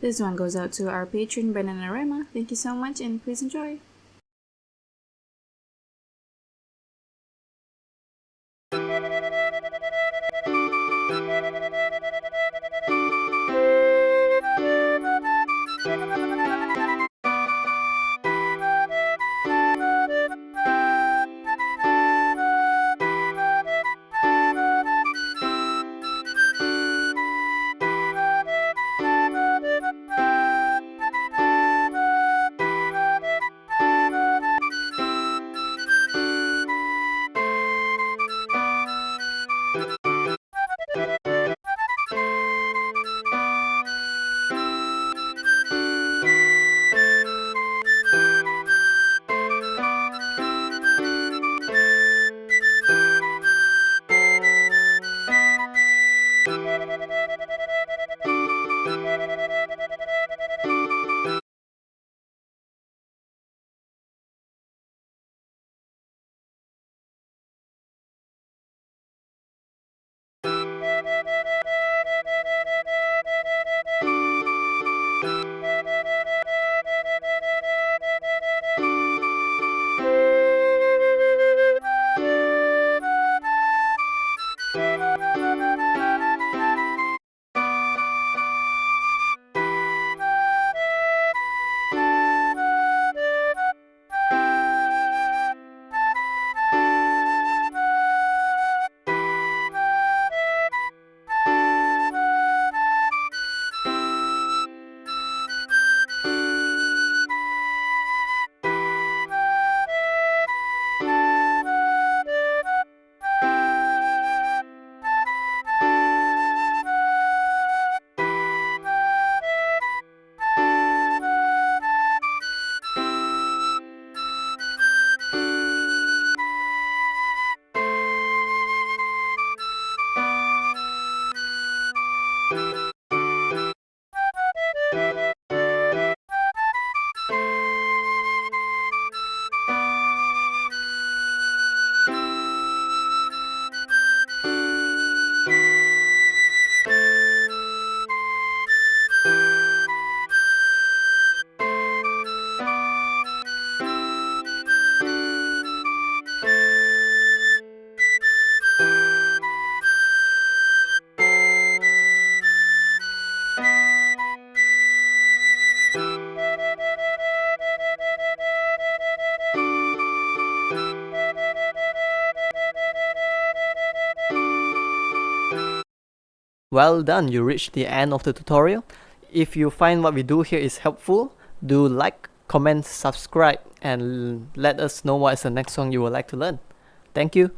This one goes out to our patron Bananarema. Thank you so much and please enjoy. Well done, you reached the end of the tutorial. If you find what we do here is helpful, do like, comment, subscribe, and let us know what is the next song you would like to learn. Thank you.